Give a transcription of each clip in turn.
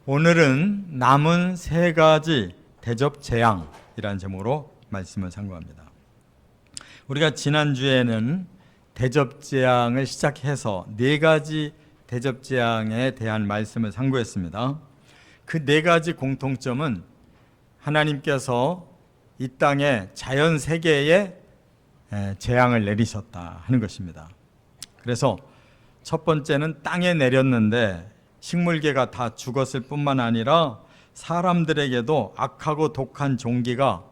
오늘은 남은 세 가지 대접 재앙이라는 제목으로 말씀을 상고합니다. 우리가 지난주에는 대접 재앙을 시작해서 네 가지 대접 재앙에 대한 말씀을 상고했습니다. 그 네 가지 공통점은 하나님께서 이 땅에 자연 세계에 재앙을 내리셨다 하는 것입니다. 그래서 첫 번째는 땅에 내렸는데 식물계가 다 죽었을 뿐만 아니라 사람들에게도 악하고 독한 종기가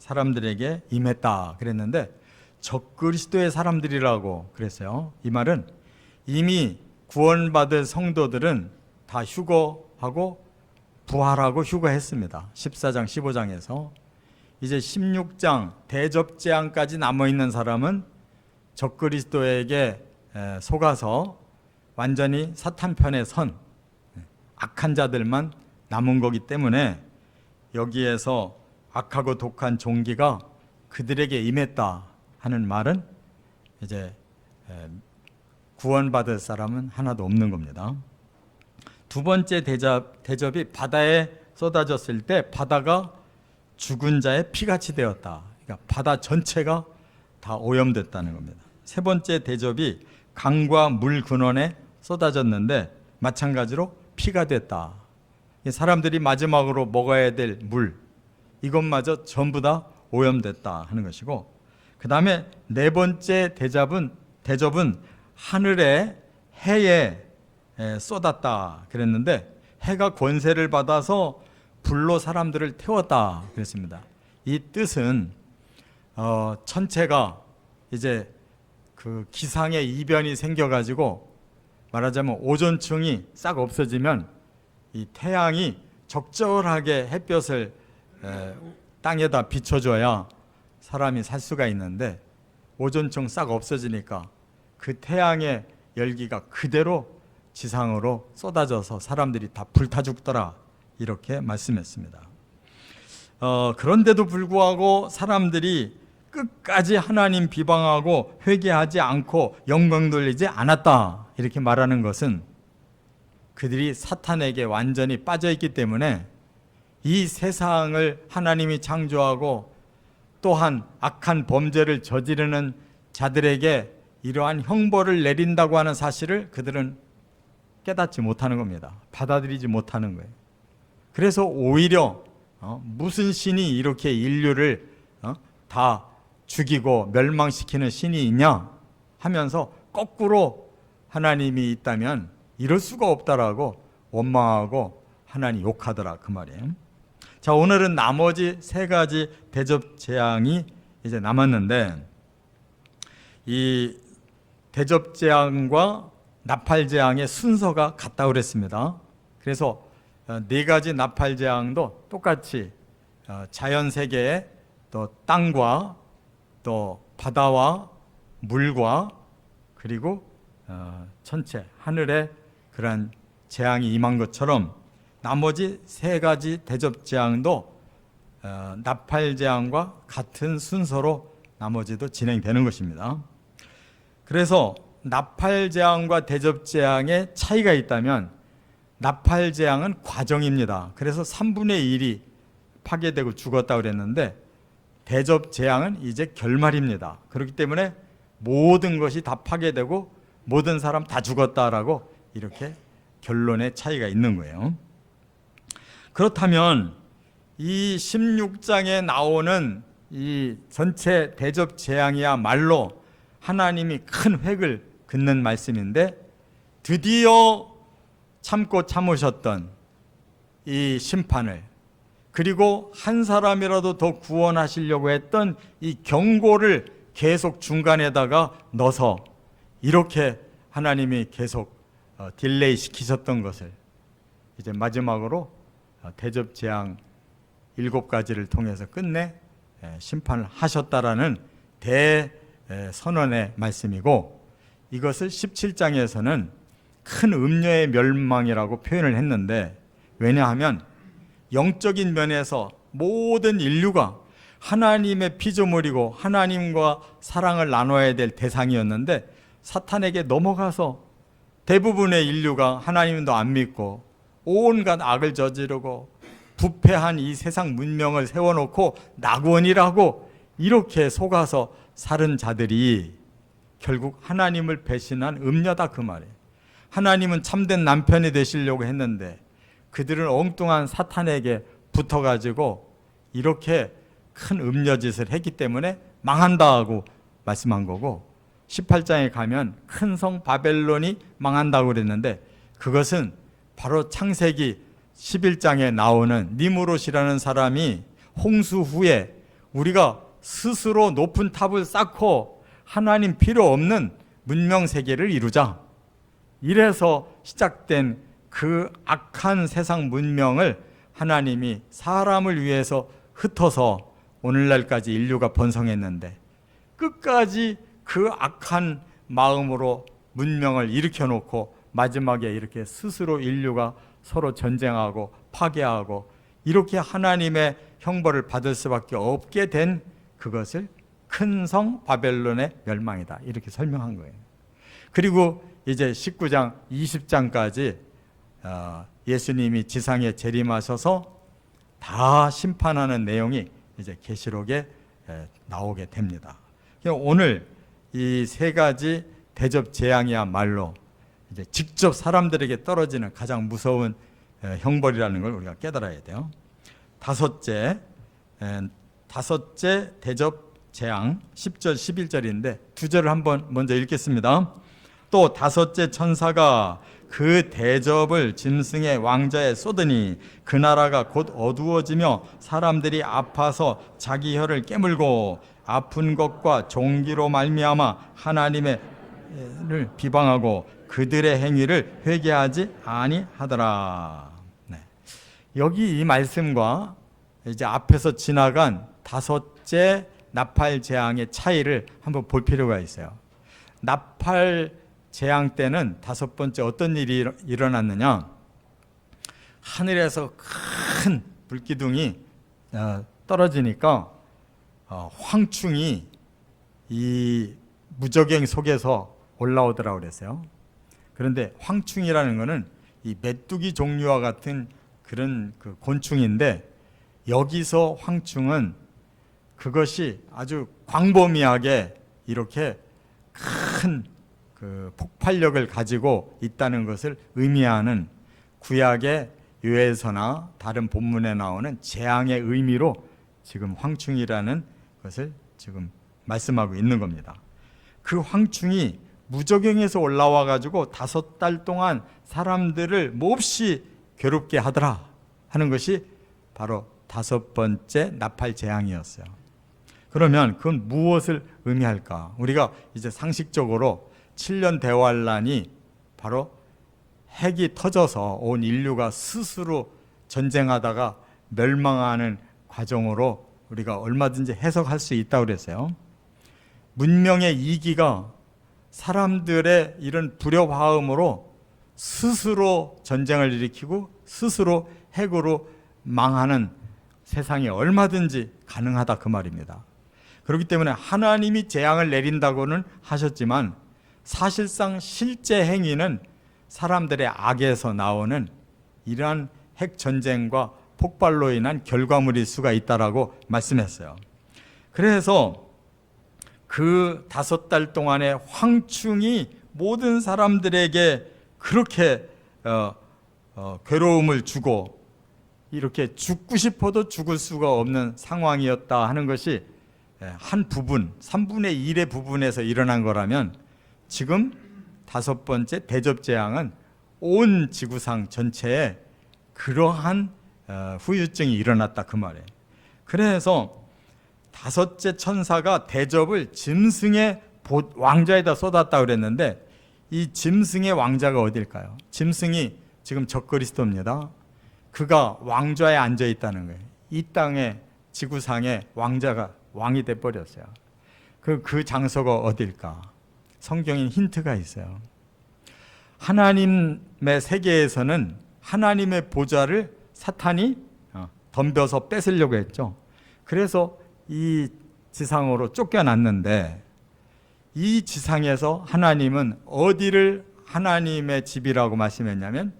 사람들에게 임했다 그랬는데 적그리스도의 사람들이라고 그랬어요. 이 말은 이미 구원받을 성도들은 다 휴거하고 부활하고 휴거했습니다. 14장 15장에서 이제 16장 대접재앙까지 남아있는 사람은 적그리스도에게 속아서 완전히 사탄 편에 선 악한 자들만 남은 거기 때문에 여기에서 악하고 독한 종기가 그들에게 임했다 하는 말은 이제 구원받을 사람은 하나도 없는 겁니다. 두 번째 대접이 바다에 쏟아졌을 때 바다가 죽은 자의 피같이 되었다. 그러니까 바다 전체가 다 오염됐다는 겁니다. 세 번째 대접이 강과 물 근원에 쏟아졌는데 마찬가지로 피가 됐다. 사람들이 마지막으로 먹어야 될 물 이것마저 전부 다 오염됐다 하는 것이고, 그 다음에 네 번째 대접은 하늘에 해에 쏟았다 그랬는데 해가 권세를 받아서 불로 사람들을 태웠다 그랬습니다. 이 뜻은 천체가 이제 그 기상의 이변이 생겨가지고 말하자면 오존층이 싹 없어지면 이 태양이 적절하게 햇볕을 땅에다 비춰줘야 사람이 살 수가 있는데 오존층 싹 없어지니까 그 태양의 열기가 그대로 지상으로 쏟아져서 사람들이 다 불타 죽더라 이렇게 말씀했습니다. 그런데도 불구하고 사람들이 끝까지 하나님 비방하고 회개하지 않고 영광 돌리지 않았다 이렇게 말하는 것은 그들이 사탄에게 완전히 빠져있기 때문에 이 세상을 하나님이 창조하고 또한 악한 범죄를 저지르는 자들에게 이러한 형벌을 내린다고 하는 사실을 그들은 깨닫지 못하는 겁니다. 받아들이지 못하는 거예요. 그래서 오히려 무슨 신이 이렇게 인류를 다 죽이고 멸망시키는 신이 있냐 하면서 거꾸로 하나님이 있다면 이럴 수가 없다라고 원망하고 하나님 욕하더라 그 말이에요. 자, 오늘은 나머지 세 가지 대접 재앙이 이제 남았는데 이 대접 재앙과 나팔 재앙의 순서가 같다고 그랬습니다. 그래서 네 가지 나팔 재앙도 똑같이 자연 세계에 또 땅과 또 바다와 물과 그리고 천체 하늘에 그러한 재앙이 임한 것처럼 나머지 세 가지 대접 재앙도 나팔 재앙과 같은 순서로 나머지도 진행되는 것입니다. 그래서 나팔 재앙과 대접 재앙의 차이가 있다면 나팔 재앙은 과정입니다. 그래서 3분의 1이 파괴되고 죽었다고 그랬는데 대접 재앙은 이제 결말입니다. 그렇기 때문에 모든 것이 다 파괴되고 모든 사람 다 죽었다라고 이렇게 결론의 차이가 있는 거예요. 그렇다면 이 16장에 나오는 이 전체 대접 재앙이야말로 하나님이 큰 획을 긋는 말씀인데 드디어 참고 참으셨던 이 심판을 그리고 한 사람이라도 더 구원하시려고 했던 이 경고를 계속 중간에다가 넣어서 이렇게 하나님이 계속 딜레이 시키셨던 것을 이제 마지막으로 대접 재앙 7가지를 통해서 끝내 심판을 하셨다라는 대선언의 말씀이고, 이것을 17장에서는 큰 음녀의 멸망이라고 표현을 했는데, 왜냐하면 영적인 면에서 모든 인류가 하나님의 피조물이고 하나님과 사랑을 나눠야 될 대상이었는데 사탄에게 넘어가서 대부분의 인류가 하나님도 안 믿고 온갖 악을 저지르고 부패한 이 세상 문명을 세워놓고 낙원이라고 이렇게 속아서 사는 자들이 결국 하나님을 배신한 음녀다 그 말이에요. 하나님은 참된 남편이 되시려고 했는데 그들은 엉뚱한 사탄에게 붙어가지고 이렇게 큰 음녀짓을 했기 때문에 망한다 하고 말씀한 거고, 18장에 가면 큰 성 바벨론이 망한다고 그랬는데 그것은 바로 창세기 11장에 나오는 니무롯이라는 사람이 홍수 후에 우리가 스스로 높은 탑을 쌓고 하나님 필요 없는 문명 세계를 이루자, 이래서 시작된 그 악한 세상 문명을 하나님이 사람을 위해서 흩어서 오늘날까지 인류가 번성했는데 끝까지 그 악한 마음으로 문명을 일으켜 놓고 마지막에 이렇게 스스로 인류가 서로 전쟁하고 파괴하고 이렇게 하나님의 형벌을 받을 수밖에 없게 된 그것을 큰 성 바벨론의 멸망이다, 이렇게 설명한 거예요. 그리고 이제 19장 20장까지 예수님이 지상에 재림하셔서 다 심판하는 내용이 이제 계시록에 나오게 됩니다. 오늘 이 세 가지 대접 재앙이야말로 이제 직접 사람들에게 떨어지는 가장 무서운 형벌이라는 걸 우리가 깨달아야 돼요. 다섯째 대접 재앙 10절 11절인데 두 절을 한번 먼저 읽겠습니다. 또 다섯째 천사가 그 대접을 짐승의 왕자에 쏟으니 그 나라가 곧 어두워지며 사람들이 아파서 자기 혀를 깨물고 아픈 것과 종기로 말미암아 하나님을 비방하고 그들의 행위를 회개하지 아니하더라. 네. 여기 이 말씀과 이제 앞에서 지나간 다섯째 나팔 재앙의 차이를 한번 볼 필요가 있어요. 나팔 재앙 때는 다섯 번째 어떤 일이 일어났느냐? 하늘에서 큰 불기둥이 떨어지니까 황충이 이 무저갱 속에서 올라오더라고 그랬어요. 그런데 황충이라는 것은 이 메뚜기 종류와 같은 그런 그 곤충인데, 여기서 황충은 그것이 아주 광범위하게 이렇게 큰 그 폭발력을 가지고 있다는 것을 의미하는 구약의 요에서나 다른 본문에 나오는 재앙의 의미로 지금 황충이라는 것을 지금 말씀하고 있는 겁니다. 그 황충이 무저갱에서 올라와 가지고 5달 동안 사람들을 몹시 괴롭게 하더라 하는 것이 바로 다섯 번째 나팔 재앙이었어요. 그러면 그건 무엇을 의미할까? 우리가 이제 상식적으로 7년 대환란이 바로 핵이 터져서 온 인류가 스스로 전쟁하다가 멸망하는 과정으로 우리가 얼마든지 해석할 수 있다고 그랬어요. 문명의 이기가 사람들의 이런 불협화음으로 스스로 전쟁을 일으키고 스스로 핵으로 망하는 세상이 얼마든지 가능하다 그 말입니다. 그렇기 때문에 하나님이 재앙을 내린다고는 하셨지만 사실상 실제 행위는 사람들의 악에서 나오는 이러한 핵전쟁과 폭발로 인한 결과물일 수가 있다라고 말씀했어요. 그래서 그 5달 동안의 황충이 모든 사람들에게 그렇게 괴로움을 주고 이렇게 죽고 싶어도 죽을 수가 없는 상황이었다 하는 것이 한 부분, 3분의 1의 부분에서 일어난 거라면, 지금 다섯 번째 대접재앙은 온 지구상 전체에 그러한 후유증이 일어났다 그 말이에요. 그래서 다섯째 천사가 대접을 짐승의 왕자에다 쏟았다 그랬는데, 이 짐승의 왕자가 어딜까요? 짐승이 지금 적그리스도입니다. 그가 왕좌에 앉아 있다는 거예요. 이 땅에 지구상에 왕이 돼 버렸어요. 그 장소가 어딜까? 성경에 힌트가 있어요. 하나님의 세계에서는 하나님의 보좌를 사탄이 덤벼서 뺏으려고 했죠. 그래서 이 지상으로 쫓겨났는데, 이 지상에서 하나님은 어디를 하나님의 집이라고 말씀했냐면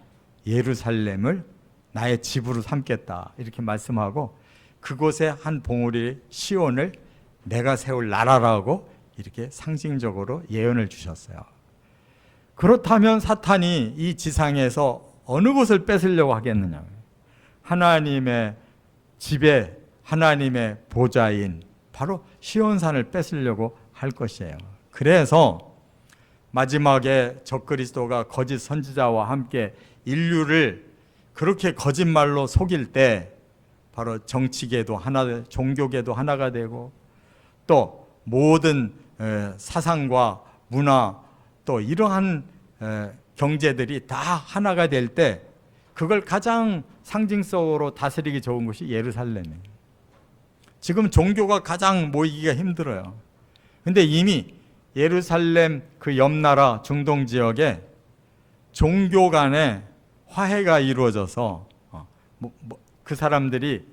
예루살렘을 나의 집으로 삼겠다 이렇게 말씀하고 그곳에 한 봉우리 시온을 내가 세울 나라라고 이렇게 상징적으로 예언을 주셨어요. 그렇다면 사탄이 이 지상에서 어느 곳을 뺏으려고 하겠느냐? 하나님의 집에 하나님의 보좌인 바로 시온산을 뺏으려고 할 것이에요. 그래서 마지막에 적그리스도가 거짓 선지자와 함께 인류를 그렇게 거짓말로 속일 때 바로 정치계도 하나, 종교계도 하나가 되고 또 모든 사상과 문화 또 이러한 경제들이 다 하나가 될 때 그걸 가장 상징적으로 다스리기 좋은 곳이 예루살렘이에요. 지금 종교가 가장 모이기가 힘들어요. 근데 이미 예루살렘 그 옆나라 중동 지역에 종교 간에 화해가 이루어져서 그 사람들이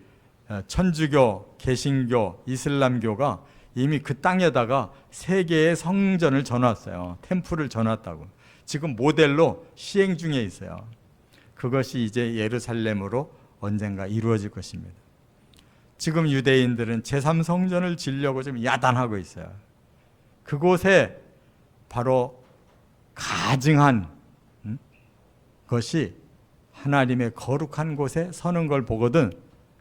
천주교, 개신교, 이슬람교가 이미 그 땅에다가 세 개의 성전을 전놨어요. 템플을 전놨다고. 지금 모델로 시행 중에 있어요. 그것이 이제 예루살렘으로 언젠가 이루어질 것입니다. 지금 유대인들은 제3성전을 지으려고 좀 야단하고 있어요. 그곳에 바로 가증한 것이 하나님의 거룩한 곳에 서는 걸 보거든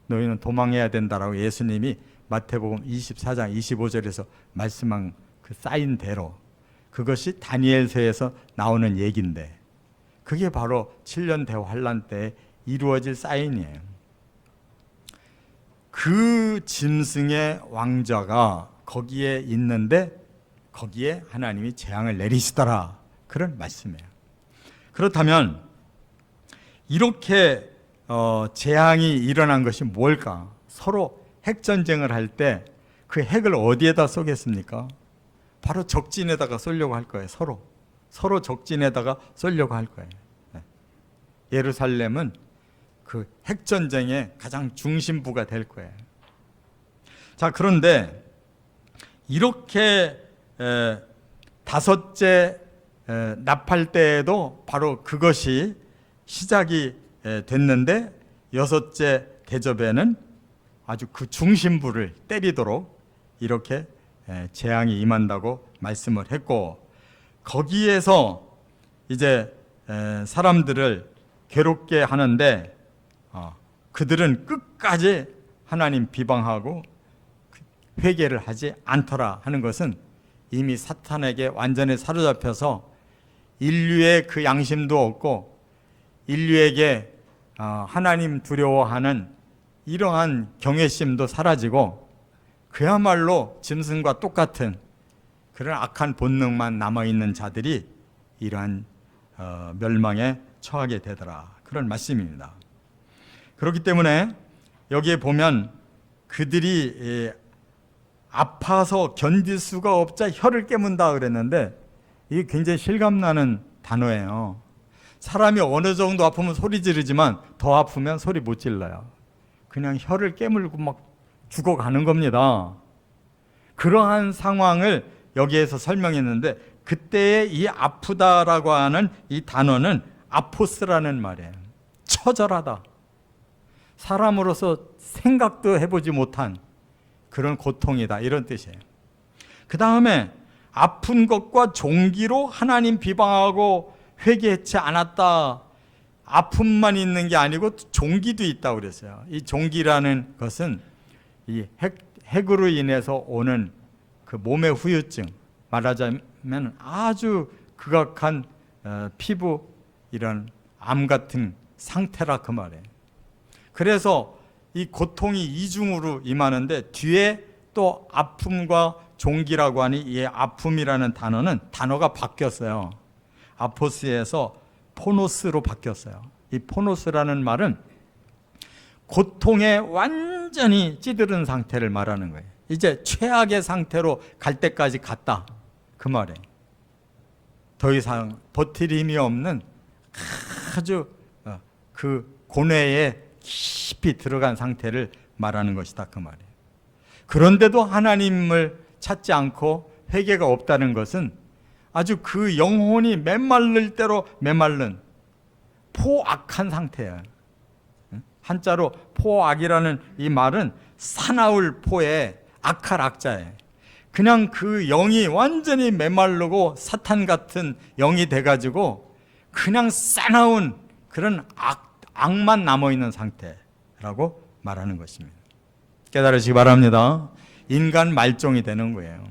너희는 도망해야 된다라고 예수님이 마태복음 24장 25절에서 말씀한 그 사인대로 그것이 다니엘서에서 나오는 얘기인데 그게 바로 7년 대환란 때 이루어질 사인이에요. 그 짐승의 왕자가 거기에 있는데 거기에 하나님이 재앙을 내리시더라 그런 말씀이에요. 그렇다면 이렇게 재앙이 일어난 것이 뭘까? 서로 핵전쟁을 할 때 그 핵을 어디에다 쏘겠습니까? 바로 적진에다가 쏘려고 할 거예요. 서로 적진에다가 쏘려고 할 거예요. 예루살렘은 그 핵전쟁의 가장 중심부가 될 거예요. 자, 그런데 이렇게 다섯째 납할 때에도 바로 그것이 시작이 됐는데 여섯째 대접에는 아주 그 중심부를 때리도록 이렇게 재앙이 임한다고 말씀을 했고 거기에서 이제 사람들을 괴롭게 하는데 그들은 끝까지 하나님 비방하고 회개를 하지 않더라 하는 것은 이미 사탄에게 완전히 사로잡혀서 인류의 그 양심도 없고 인류에게 하나님 두려워하는 이러한 경외심도 사라지고 그야말로 짐승과 똑같은 그런 악한 본능만 남아있는 자들이 이러한 멸망에 처하게 되더라 그런 말씀입니다. 그렇기 때문에 여기에 보면 그들이 아파서 견딜 수가 없자 혀를 깨문다 그랬는데 이게 굉장히 실감나는 단어예요. 사람이 어느 정도 아프면 소리 지르지만 더 아프면 소리 못 질러요. 그냥 혀를 깨물고 막 죽어가는 겁니다. 그러한 상황을 여기에서 설명했는데 그때의 이 아프다라고 하는 이 단어는 아포스라는 말이에요. 처절하다. 사람으로서 생각도 해보지 못한 그런 고통이다 이런 뜻이에요. 그 다음에 아픈 것과 종기로 하나님 비방하고 회개치 않았다. 아픔만 있는 게 아니고 종기도 있다고 그랬어요. 이 종기라는 것은 이 핵으로 인해서 오는 그 몸의 후유증, 말하자면 아주 극악한 피부 이런 암 같은 상태라 그 말이에요. 그래서 이 고통이 이중으로 임하는데 뒤에 또 아픔과 종기라고 하니 이 아픔이라는 단어가 바뀌었어요. 아포스에서 포노스로 바뀌었어요. 이 포노스라는 말은 고통에 완전히 찌들은 상태를 말하는 거예요. 이제 최악의 상태로 갈 때까지 갔다 그 말이에요. 더 이상 버틸 힘이 없는 아주 그 고뇌에 깊이 들어간 상태를 말하는 것이다 그 말이에요. 그런데도 하나님을 찾지 않고 회개가 없다는 것은 아주 그 영혼이 메말를 대로 메말른 포악한 상태예요. 한자로 포악이라는 이 말은 사나울 포에 악할 악자예요. 그냥 그 영이 완전히 메마르고 사탄 같은 영이 돼가지고 그냥 싸나운 그런 악만 남아있는 상태라고 말하는 것입니다. 깨달으시기 바랍니다. 인간 말종이 되는 거예요.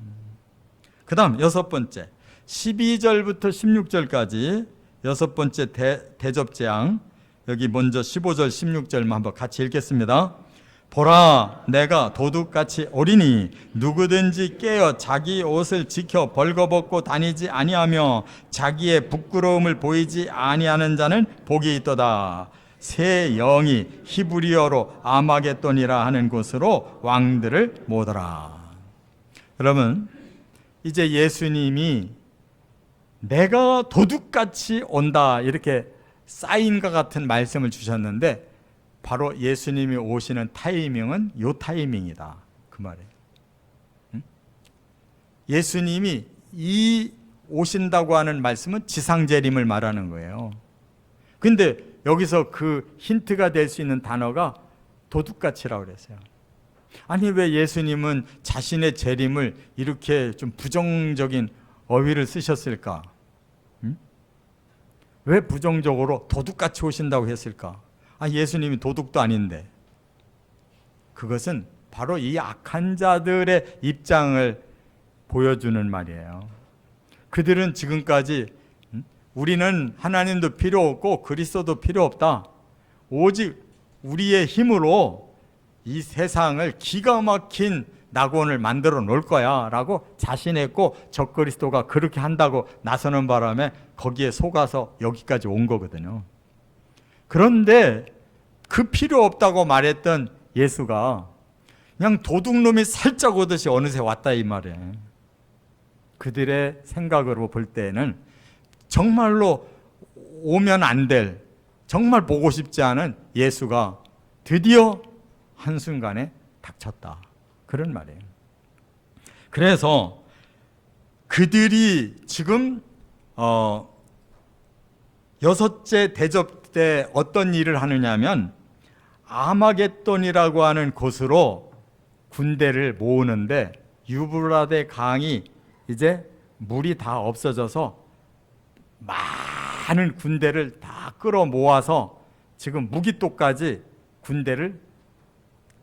그 다음 여섯 번째 12절부터 16절까지 여섯 번째 대접재앙, 여기 먼저 15절 16절만 한번 같이 읽겠습니다. 보라, 내가 도둑같이 오리니 누구든지 깨어 자기 옷을 지켜 벌거벗고 다니지 아니하며 자기의 부끄러움을 보이지 아니하는 자는 복이 있도다. 새 영이 히브리어로 아마겟돈이라 하는 곳으로 왕들을 모으더라. 여러분, 이제 예수님이 내가 도둑같이 온다 이렇게 사인과 같은 말씀을 주셨는데 바로 예수님이 오시는 타이밍은 요 타이밍이다 그 말이에요. 예수님이 이 오신다고 하는 말씀은 지상재림을 말하는 거예요. 근데 여기서 그 힌트가 될 수 있는 단어가 도둑같이라고 그랬어요. 아니 왜 예수님은 자신의 재림을 이렇게 좀 부정적인 어휘를 쓰셨을까? 왜 부정적으로 도둑같이 오신다고 했을까? 예수님이 도둑도 아닌데. 그것은 바로 이 악한 자들의 입장을 보여주는 말이에요. 그들은 지금까지 우리는 하나님도 필요 없고 그리스도도 필요 없다. 오직 우리의 힘으로 이 세상을 기가 막힌 낙원을 만들어 놓을 거야 라고 자신했고 적그리스도가 그렇게 한다고 나서는 바람에 거기에 속아서 여기까지 온 거거든요. 그런데 그 필요 없다고 말했던 예수가 그냥 도둑놈이 살짝 오듯이 어느새 왔다 이 말이에요. 그들의 생각으로 볼 때는 정말로 오면 안 될, 정말 보고 싶지 않은 예수가 드디어 한순간에 닥쳤다. 그런 말이에요. 그래서 그들이 지금 여섯째 대접 때 어떤 일을 하느냐면 아마겟돈이라고 하는 곳으로 군대를 모으는데 유브라데 강이 이제 물이 다 없어져서 많은 군대를 다 끌어 모아서 지금 무기토까지 군대를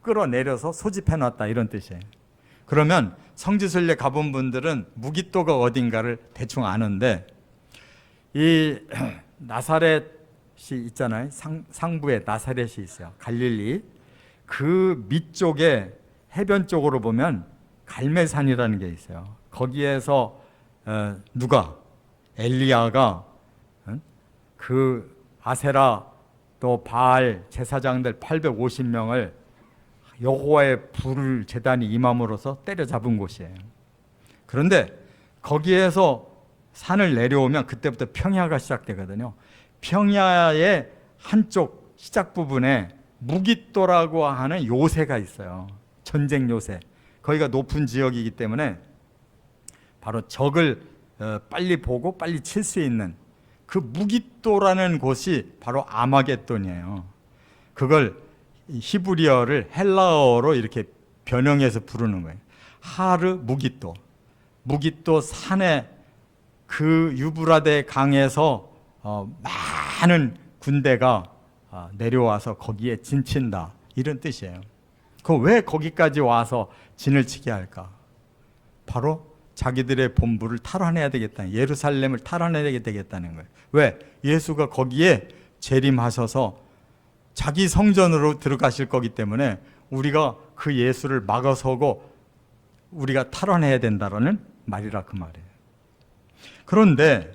끌어내려서 소집해놨다 이런 뜻이에요. 그러면 성지순례 가본 분들은 무기토가 어딘가를 대충 아는데 이 나사렛이 있잖아요. 상부에 나사렛이 있어요. 갈릴리. 그 밑쪽에 해변 쪽으로 보면 갈멜산이라는 게 있어요. 거기에서 누가 엘리야가 그 아세라 또 바알 제사장들 850명을 여호와의 불 제단이 임함으로써 때려잡은 곳이에요. 그런데 거기에서 산을 내려오면 그때부터 평야가 시작되거든요. 평야의 한쪽 시작 부분에 무깃도라고 하는 요새가 있어요. 전쟁 요새. 거기가 높은 지역이기 때문에 바로 적을 빨리 보고 빨리 칠 수 있는 그 무깃도라는 곳이 바로 아마겟돈이에요. 그걸 히브리어를 헬라어로 이렇게 변형해서 부르는 거예요. 하르 무깃도. 무깃도 산에 그 유브라데 강에서 많은 군대가 내려와서 거기에 진친다. 이런 뜻이에요. 그 왜 거기까지 와서 진을 치게 할까? 바로 자기들의 본부를 탈환해야 되겠다는, 예루살렘을 탈환해야 되겠다는 거예요. 왜? 예수가 거기에 재림하셔서 자기 성전으로 들어가실 거기 때문에 우리가 그 예수를 막아서고 우리가 탈환해야 된다라는 말이라 그 말이에요. 그런데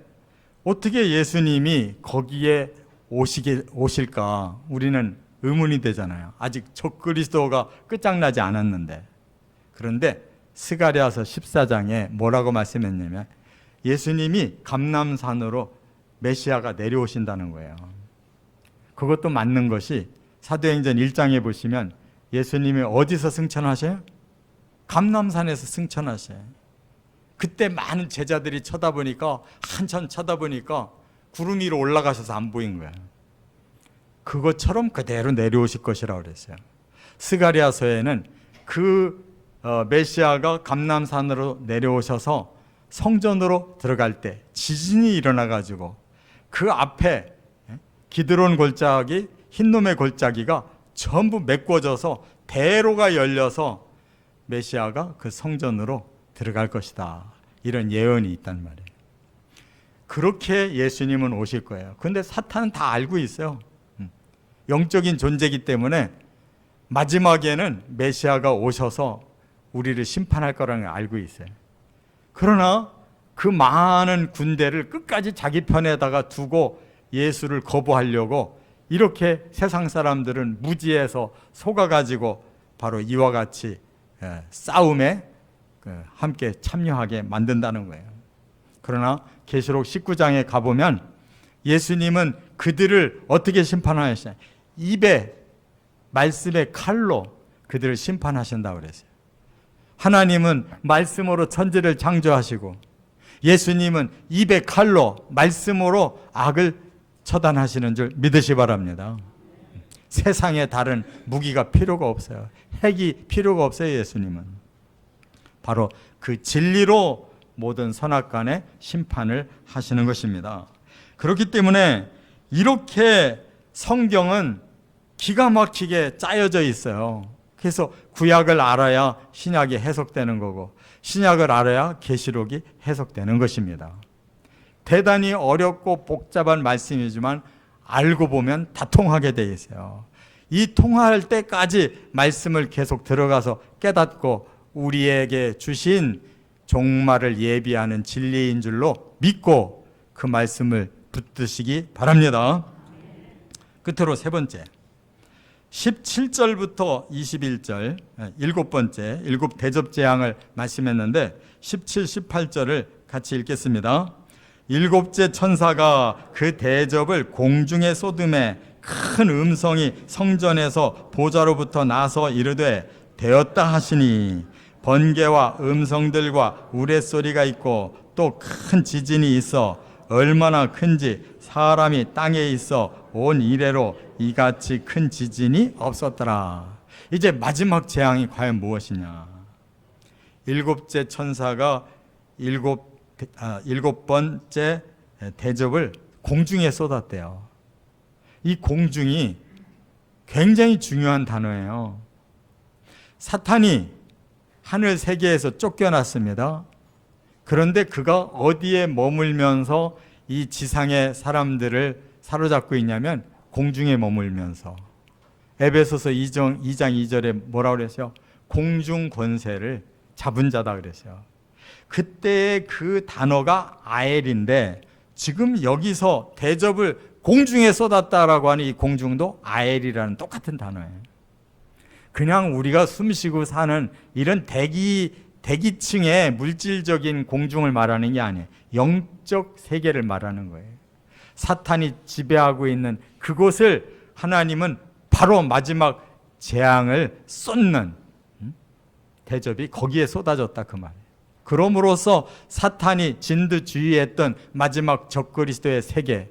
어떻게 예수님이 거기에 오실까? 우리는 의문이 되잖아요. 아직 적그리스도가 끝장나지 않았는데. 그런데 스가랴서 14장에 뭐라고 말씀했냐면 예수님이 감람산으로 메시아가 내려오신다는 거예요. 그것도 맞는 것이 사도행전 1장에 보시면 예수님이 어디서 승천하셔요? 감람산에서 승천하셔요. 그때 많은 제자들이 쳐다보니까 한참 쳐다보니까 구름 위로 올라가셔서 안 보인 거예요. 그것처럼 그대로 내려오실 것이라고 그랬어요. 스가랴서에는 그 메시아가 감람산으로 내려오셔서 성전으로 들어갈 때 지진이 일어나가지고 그 앞에 기드론 골짜기, 흰놈의 골짜기가 전부 메꿔져서 대로가 열려서 메시아가 그 성전으로 들어갈 것이다. 이런 예언이 있단 말이에요. 그렇게 예수님은 오실 거예요. 그런데 사탄은 다 알고 있어요. 영적인 존재이기 때문에 마지막에는 메시아가 오셔서 우리를 심판할 거라는 걸 알고 있어요. 그러나 그 많은 군대를 끝까지 자기 편에다가 두고 예수를 거부하려고 이렇게 세상 사람들은 무지해서 속아가지고 바로 이와 같이 싸움에 함께 참여하게 만든다는 거예요. 그러나 계시록 19장에 가보면 예수님은 그들을 어떻게 심판하시냐, 입에 말씀의 칼로 그들을 심판하신다고 그랬어요. 하나님은 말씀으로 천지를 창조하시고 예수님은 입의 칼로 말씀으로 악을 처단하시는 줄 믿으시 바랍니다. 세상에 다른 무기가 필요가 없어요. 핵이 필요가 없어요. 예수님은 바로 그 진리로 모든 선악간의 심판을 하시는 것입니다. 그렇기 때문에 이렇게 성경은 기가 막히게 짜여져 있어요. 그래서 구약을 알아야 신약이 해석되는 거고 신약을 알아야 계시록이 해석되는 것입니다. 대단히 어렵고 복잡한 말씀이지만 알고 보면 다 통하게 돼 있어요. 이 통할 때까지 말씀을 계속 들어가서 깨닫고 우리에게 주신 종말을 예비하는 진리인 줄로 믿고 그 말씀을 붙드시기 바랍니다. 끝으로 세 번째, 17절부터 21절 일곱 번째 일곱 대접 재앙을 말씀했는데 17, 18절을 같이 읽겠습니다. 일곱째 천사가 그 대접을 공중에 쏟음에 큰 음성이 성전에서 보좌로부터 나서 이르되 되었다 하시니 번개와 음성들과 우레소리가 있고 또 큰 지진이 있어 얼마나 큰지 사람이 땅에 있어 온 이래로 이같이 큰 지진이 없었더라. 이제 마지막 재앙이 과연 무엇이냐? 일곱째 천사가 일곱 번째 대접을 공중에 쏟았대요. 이 공중이 굉장히 중요한 단어예요. 사탄이 하늘 세계에서 쫓겨났습니다. 그런데 그가 어디에 머물면서 이 지상의 사람들을 사로잡고 있냐면 공중에 머물면서 에베소서 2장 2절에 뭐라고 그랬어요? 공중 권세를 잡은 자다 그랬어요. 그때의 그 단어가 아엘인데 지금 여기서 대접을 공중에 쏟았다라고 하는 이 공중도 아엘이라는 똑같은 단어예요. 그냥 우리가 숨쉬고 사는 이런 대기층의 물질적인 공중을 말하는 게 아니에요. 영적 세계를 말하는 거예요. 사탄이 지배하고 있는 그곳을 하나님은 바로 마지막 재앙을 쏟는 대접이 거기에 쏟아졌다 그 말이에요. 그럼으로써 사탄이 진두지휘했던 마지막 적그리스도의 세계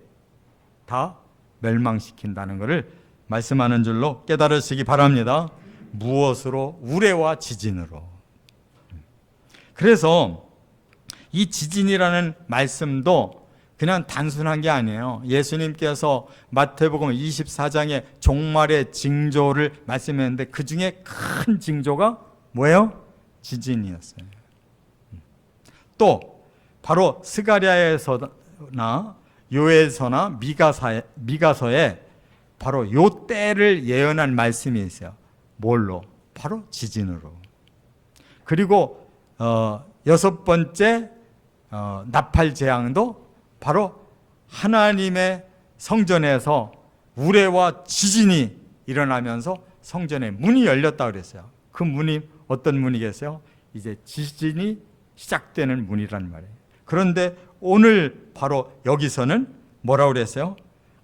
다 멸망시킨다는 것을 말씀하는 줄로 깨달으시기 바랍니다. 무엇으로? 우레와 지진으로. 그래서 이 지진이라는 말씀도 그냥 단순한 게 아니에요. 예수님께서 마태복음 24장의 종말의 징조를 말씀했는데 그 중에 큰 징조가 뭐예요? 지진이었어요. 또 바로 스가랴에서나 요엘서나 미가서에 바로 요 때를 예언한 말씀이 있어요. 뭘로? 바로 지진으로. 그리고 여섯 번째 나팔 재앙도 바로 하나님의 성전에서 우레와 지진이 일어나면서 성전의 문이 열렸다 그랬어요. 그 문이 어떤 문이겠어요? 이제 지진이 시작되는 문이란 말이에요. 그런데 오늘 바로 여기서는 뭐라고 그랬어요?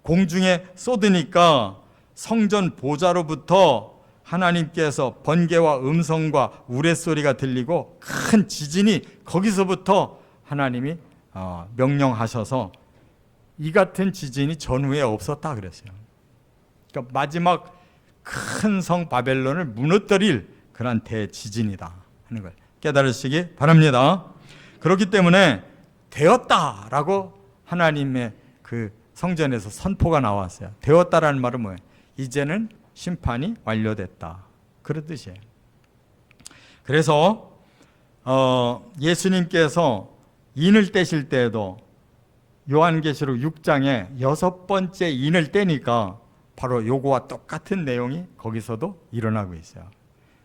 공중에 쏟으니까 성전 보좌로부터 하나님께서 번개와 음성과 우레소리가 들리고 큰 지진이 거기서부터 하나님이 명령하셔서 이 같은 지진이 전후에 없었다 그랬어요. 그러니까 마지막 큰 성 바벨론을 무너뜨릴 그런 대지진이다 하는 걸 깨달으시기 바랍니다. 그렇기 때문에 되었다라고 하나님의 그 성전에서 선포가 나왔어요. 되었다라는 말은 뭐예요? 이제는 심판이 완료됐다, 그런 뜻이에요. 그래서 예수님께서 인을 떼실 때에도 요한계시록 6장에 6번째 인을 떼니까 바로 요거와 똑같은 내용이 거기서도 일어나고 있어요.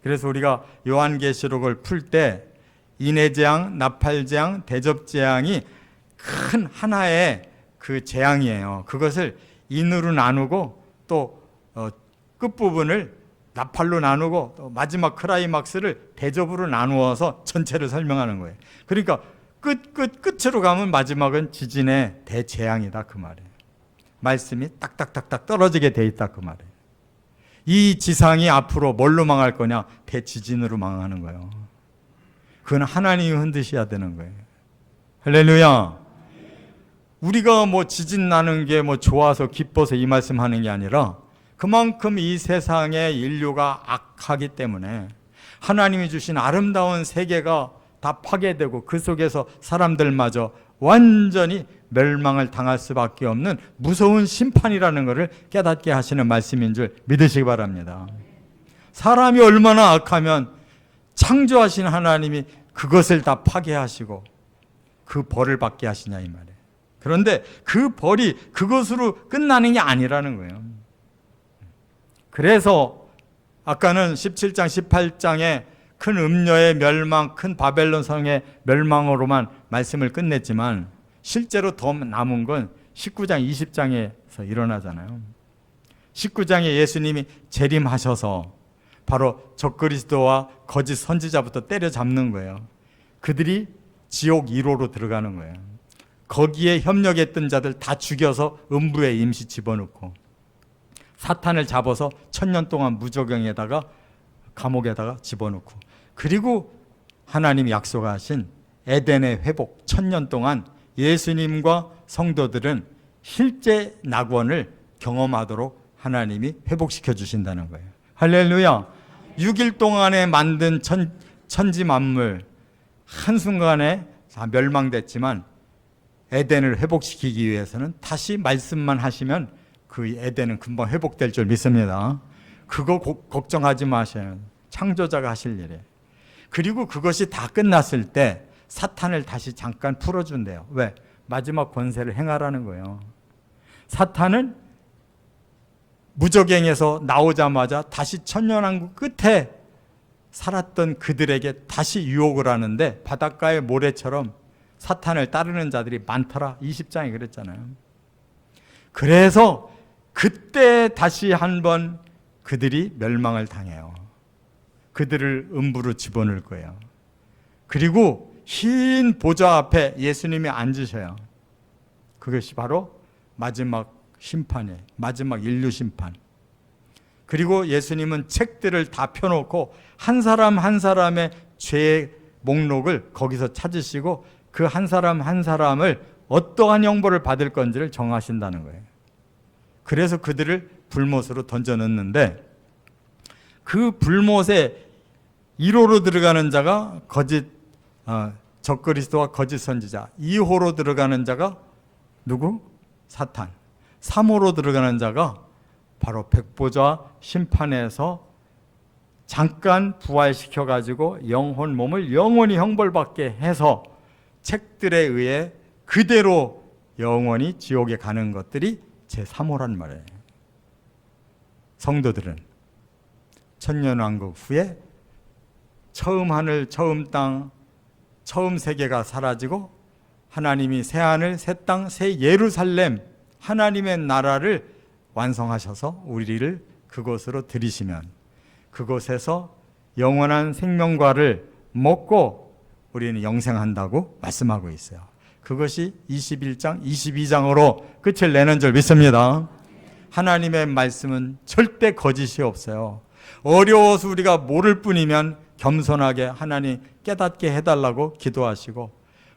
그래서 우리가 요한계시록을 풀 때 인의 재앙, 나팔 재앙, 대접 재앙이 큰 하나의 그 재앙이에요. 그것을 인으로 나누고 또 끝부분을 나팔로 나누고 또 마지막 클라이막스를 대접으로 나누어서 전체를 설명하는 거예요. 그러니까 끝으로 가면 마지막은 지진의 대재앙이다 그 말이에요. 말씀이 딱딱딱딱 떨어지게 돼 있다 그 말이에요. 이 지상이 앞으로 뭘로 망할 거냐? 대지진으로 망하는 거예요. 그건 하나님이 흔드셔야 되는 거예요. 할렐루야. 우리가 뭐 지진 나는 게 뭐 좋아서 기뻐서 이 말씀 하는 게 아니라 그만큼 이 세상의 인류가 악하기 때문에 하나님이 주신 아름다운 세계가 다 파괴되고 그 속에서 사람들마저 완전히 멸망을 당할 수밖에 없는 무서운 심판이라는 것을 깨닫게 하시는 말씀인 줄 믿으시기 바랍니다. 사람이 얼마나 악하면 창조하신 하나님이 그것을 다 파괴하시고 그 벌을 받게 하시냐 이 말이에요. 그런데 그 벌이 그것으로 끝나는 게 아니라는 거예요. 그래서 아까는 17장 18장에 큰 음녀의 멸망, 큰 바벨론 성의 멸망으로만 말씀을 끝냈지만 실제로 더 남은 건 19장 20장에서 일어나잖아요. 19장에 예수님이 재림하셔서 바로 적그리스도와 거짓 선지자부터 때려잡는 거예요. 그들이 지옥 1호로 들어가는 거예요. 거기에 협력했던 자들 다 죽여서 음부에 임시 집어넣고 사탄을 잡아서 1000년 동안 무적용에다가 감옥에다가 집어넣고 그리고 하나님이 약속하신 에덴의 회복 1000년 동안 예수님과 성도들은 실제 낙원을 경험하도록 하나님이 회복시켜 주신다는 거예요. 할렐루야. 6일 동안에 만든 천지 만물 한순간에 다 멸망됐지만 에덴을 회복시키기 위해서는 다시 말씀만 하시면 그 에덴은 금방 회복될 줄 믿습니다. 그거 걱정하지 마셔요. 창조자가 하실 일이에요. 그리고 그것이 다 끝났을 때 사탄을 다시 잠깐 풀어준대요. 왜? 마지막 권세를 행하라는 거예요. 사탄은 무적행에서 나오자마자 다시 천년왕국 끝에 살았던 그들에게 다시 유혹을 하는데 바닷가의 모래처럼 사탄을 따르는 자들이 많더라. 20장에 그랬잖아요. 그래서 그때 다시 한번 그들이 멸망을 당해요. 그들을 음부로 집어넣을 거예요. 그리고 흰 보좌 앞에 예수님이 앉으셔요. 그것이 바로 마지막 심판이에요. 마지막 인류 심판. 그리고 예수님은 책들을 다 펴놓고 한 사람 한 사람의 죄의 목록을 거기서 찾으시고 그 한 사람 한 사람을 어떠한 형벌을 받을 건지를 정하신다는 거예요. 그래서 그들을 불못으로 던져 넣는데 그 불못에 1호로 들어가는 자가 적그리스도와 거짓 선지자, 2호로 들어가는 자가 누구? 사탄. 3호로 들어가는 자가 바로 백보좌 심판에서 잠깐 부활시켜가지고 영혼 몸을 영원히 형벌받게 해서 책들에 의해 그대로 영원히 지옥에 가는 것들이 제3호란 말이에요. 성도들은 천년왕국 후에 처음 하늘, 처음 땅, 처음 세계가 사라지고 하나님이 새 하늘, 새 땅, 새 예루살렘 하나님의 나라를 완성하셔서 우리를 그곳으로 들이시면 그곳에서 영원한 생명과를 먹고 우리는 영생한다고 말씀하고 있어요. 그것이 21장, 22장으로 끝을 내는 줄 믿습니다. 하나님의 말씀은 절대 거짓이 없어요. 어려워서 우리가 모를 뿐이면 겸손하게 하나님 깨닫게 해달라고 기도하시고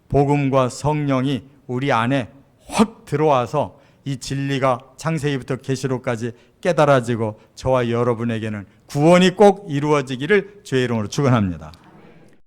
복음과 성령이 우리 안에 확 들어와서 이 진리가 창세기부터 계시록까지 깨달아지고 저와 여러분에게는 구원이 꼭 이루어지기를 주의 이름으로 축원합니다.